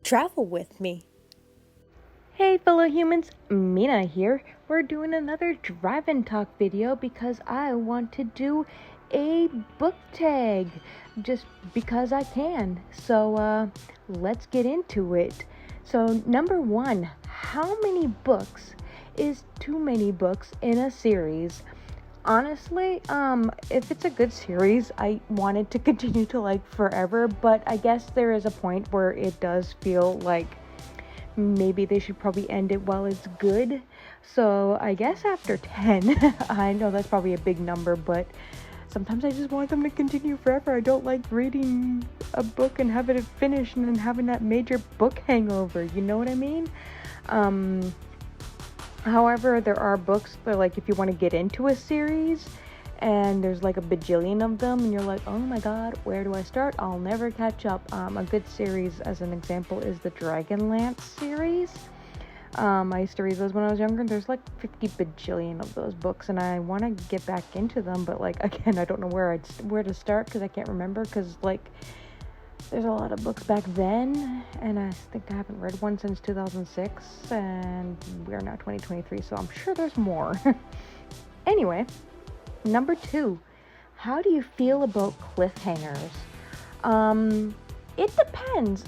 Travel with me. Hey fellow humans, Mina here. We're doing another drive and talk video because I want to do a book tag just because I can. So let's get into it. So number 1, how many books is too many books in a series? Honestly, if it's a good series, I want it to continue to like forever, but I guess there is a point where it does feel like maybe they should probably end it while it's good. So I guess after 10, I know that's probably a big number, but sometimes I just want them to continue forever. I don't like reading a book and having it finished and then having that major book hangover, you know what I mean? However, there are books that, like, if you want to get into a series and there's like a bajillion of them and you're like, oh my god, where do I start? I'll never catch up. A good series, as an example, is the Dragonlance series. I used to read those when I was younger. There's like 50 bajillion of those books and I want to get back into them, but like, again, I don't know where to start because I can't remember, because like there's a lot of books back then and I think I haven't read one since 2006 and we're now 2023, so I'm sure there's more. Anyway, number 2, how do you feel about cliffhangers? It depends.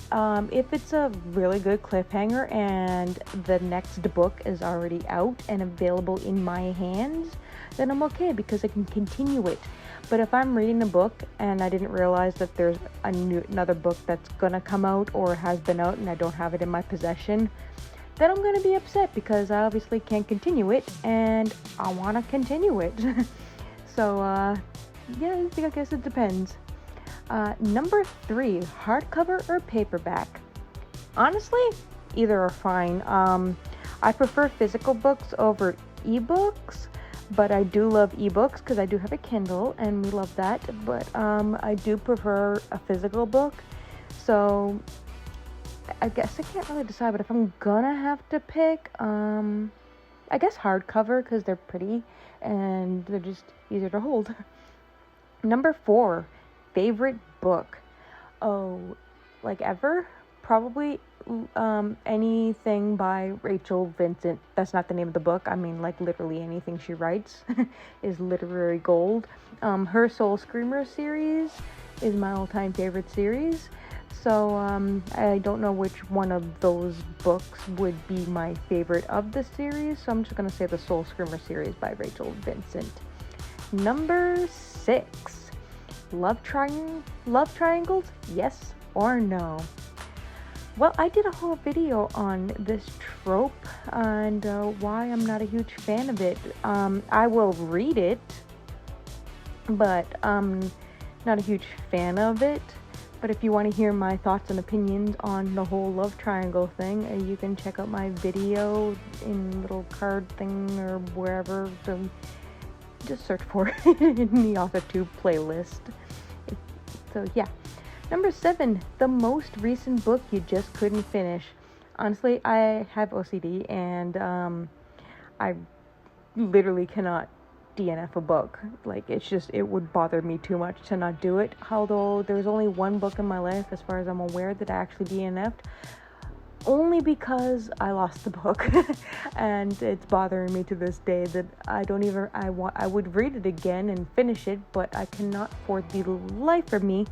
If it's a really good cliffhanger and the next book is already out and available in my hands, then I'm okay because I can continue it. But if I'm reading a book and I didn't realize that there's another book that's gonna come out or has been out and I don't have it in my possession, then I'm gonna be upset because I obviously can't continue it and I want to continue it. So, yeah, I guess it depends. Number 3, hardcover or paperback? Honestly, either are fine. I prefer physical books over ebooks, but I do love ebooks because I do have a Kindle and we love that. But I do prefer a physical book. So I guess I can't really decide, but if I'm gonna have to pick, I guess hardcover because they're pretty and they're just easier to hold. Number 4, favorite book. Oh, like ever? Probably anything by Rachel Vincent. That's not the name of the book. I mean, like, literally anything she writes is literary gold. Her Soul Screamer series is my all-time favorite series. So I don't know which one of those books would be my favorite of the series, so I'm just going to say the Soul Screamer series by Rachel Vincent. Number 6, love triangles, yes or no? Well, I did a whole video on this trope and why I'm not a huge fan of it. I will read it, but I'm not a huge fan of it. But if you want to hear my thoughts and opinions on the whole love triangle thing, you can check out my video in little card thing or wherever. So just search for it in the Authortube playlist. So yeah. Number 7, the most recent book you just couldn't finish. Honestly, I have OCD and I literally cannot DNF a book. Like, it would bother me too much to not do it. Although there's only one book in my life, as far as I'm aware, that I actually DNF'd. Only because I lost the book. And it's bothering me to this day that I would read it again and finish it, but I cannot for the life of me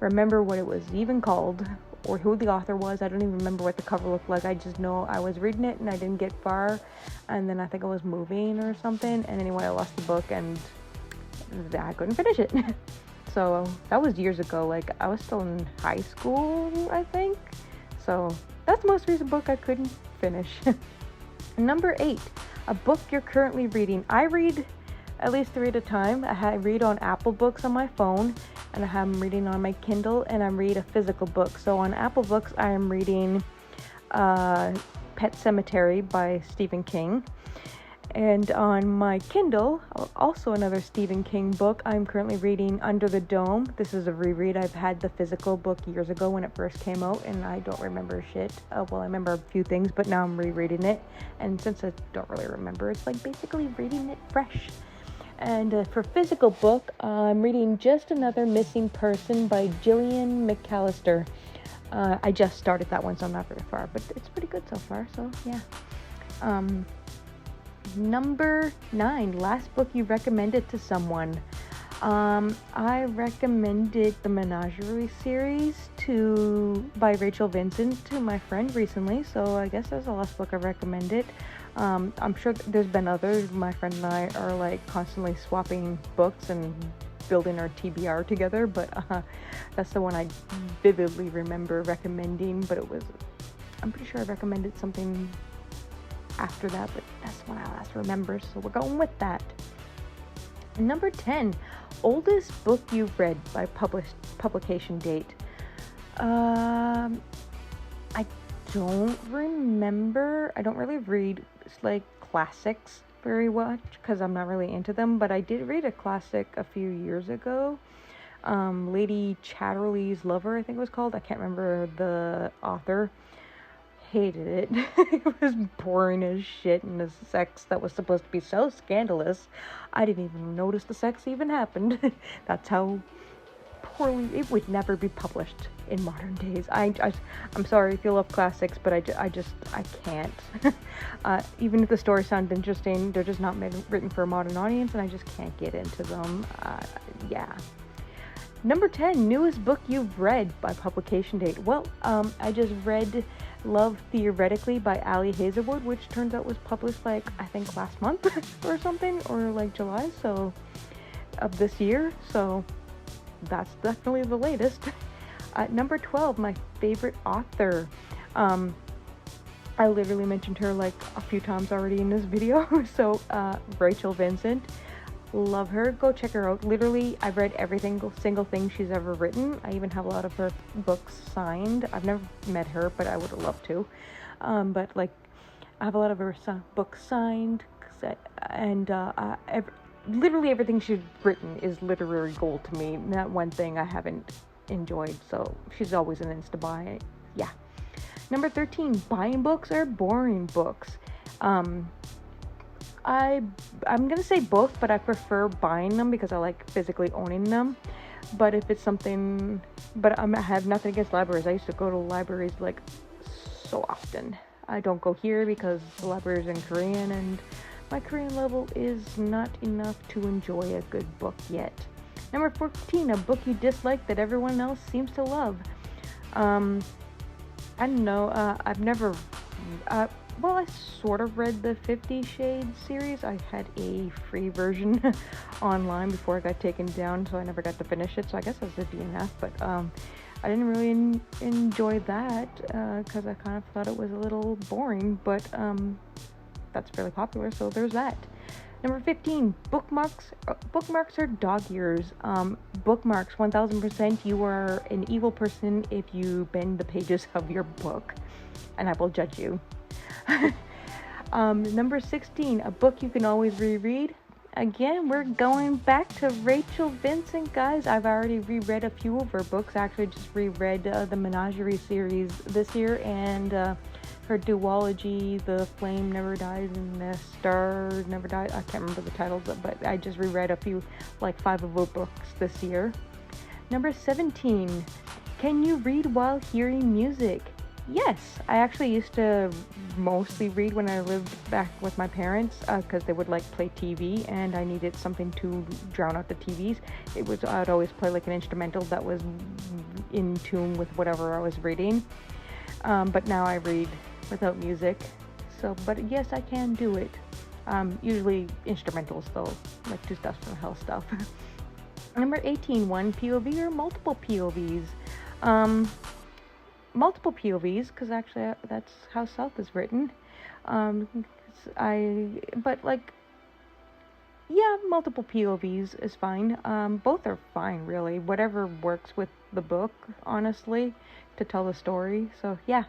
remember what it was even called or who the author was. I don't even remember what the cover looked like. I just know I was reading it and I didn't get far, and then I think I was moving or something, and anyway I lost the book and I couldn't finish it. So that was years ago. Like, I was still in high school, I think. So that's the most recent book I couldn't finish. Number 8, a book you're currently reading. I read at least 3 at a time. I read on Apple Books on my phone, and I'm reading on my Kindle, and I read a physical book. So on Apple Books, I am reading Pet Sematary by Stephen King. And on my Kindle, also another Stephen King book, I'm currently reading Under the Dome. This is a reread. I've had the physical book years ago when it first came out, and I don't remember shit. Well, I remember a few things, but now I'm rereading it. And since I don't really remember, it's like basically reading it fresh. And for physical book, I'm reading Just Another Missing Person by Gillian McAllister. I just started that one, so I'm not very far, but it's pretty good so far, so yeah. Number 9, last book you recommended to someone. I recommended the Menagerie series by Rachel Vincent to my friend recently, so I guess that's the last book I recommended. I'm sure there's been others. My friend and I are like constantly swapping books and building our TBR together, but that's the one I vividly remember recommending, but I'm pretty sure I recommended something after that, but that's what I last remember, so we're going with that. Number 10, oldest book you've read by publication date. I don't remember. I don't really read like classics very much because I'm not really into them, but I did read a classic a few years ago. Lady Chatterley's Lover, I think it was called. I can't remember the author. Hated it. It was boring as shit, and the sex that was supposed to be so scandalous, I didn't even notice the sex even happened. That's how poorly it would never be published in modern days. I'm sorry if you love classics, but I can't. Even if the story sounds interesting, they're just not written for a modern audience, and I just can't get into them. Yeah. Number 10, newest book you've read by publication date. Well, I just read Love Theoretically by Ali Hazelwood, which turns out was published like, I think last month or something, or like July, so of this year, so that's definitely the latest. Number 12, my favorite author. I literally mentioned her like a few times already in this video. So Rachel Vincent, love her. Go check her out. Literally, I've read every single thing she's ever written. I even have a lot of her books signed. I've never met her, but I would have loved to. But like, I have a lot of her books signed, and literally everything she's written is literary gold to me. Not one thing I haven't enjoyed, so she's always an insta buy. Yeah. Number 13, buying books or boring books. I'm gonna say both, but I prefer buying them because I like physically owning them. But if it's something, I have nothing against libraries. I used to go to libraries like so often. I don't go here because the library is in Korean, and my Korean level is not enough to enjoy a good book yet. Number 14, a book you dislike that everyone else seems to love. I don't know, I've never, well, I sort of read the 50 Shades series. I had a free version online before it got taken down, so I never got to finish it, so I guess that's a DNF, but I didn't really enjoy that, because I kind of thought it was a little boring, but that's fairly popular, so there's that. Number 15, bookmarks. Bookmarks are dog ears. Bookmarks, 1000%, you are an evil person if you bend the pages of your book, and I will judge you. Number 16, a book you can always reread. Again, we're going back to Rachel Vincent, guys. I've already reread a few of her books. I actually just reread the Menagerie series this year, and her duology, The Flame Never Dies and The Star Never Dies. I can't remember the titles, but I just reread a few, like 5 of her books this year. Number 17, can you read while hearing music? Yes, I actually used to mostly read when I lived back with my parents, because they would like play TV, and I needed something to drown out the TVs. I'd always play like an instrumental that was in tune with whatever I was reading. But now I read without music. So, but yes, I can do it. Usually instrumentals though, like Two Steps from Hell stuff. Number 18, one POV or multiple POVs? Multiple POVs, because actually that's how South is written. Multiple POVs is fine. Both are fine, really. Whatever works with the book, honestly, to tell the story. So, yeah.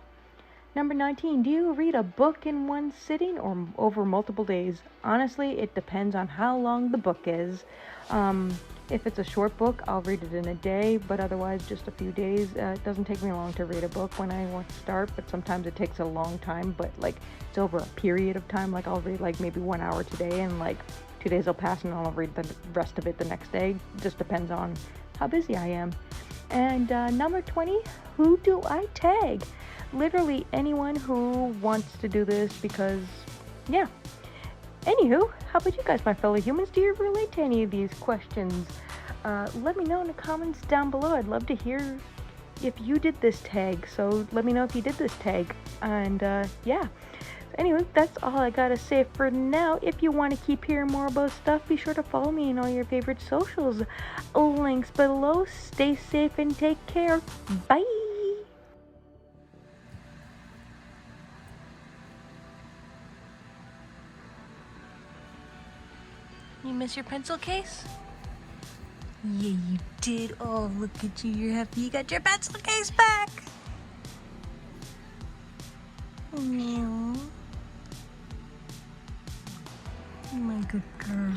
Number 19, do you read a book in one sitting or over multiple days? Honestly, it depends on how long the book is. If it's a short book, I'll read it in a day, but otherwise just a few days. It doesn't take me long to read a book when I want to start, but sometimes it takes a long time, but like it's over a period of time. Like I'll read like maybe 1 hour today, and like 2 days will pass and I'll read the rest of it the next day. Just depends on how busy I am. And number 20, who do I tag? Literally anyone who wants to do this because, yeah. Anywho, how about you guys, my fellow humans? Do you relate to any of these questions? Let me know in the comments down below. I'd love to hear if you did this tag. So let me know if you did this tag. And yeah. Anyway, that's all I gotta say for now. If you want to keep hearing more about stuff, be sure to follow me in all your favorite socials. Links below. Stay safe and take care. Bye! You miss your pencil case? Yeah, you did. Oh, look at you. You're happy you got your pencil case back. Meow. My good girl.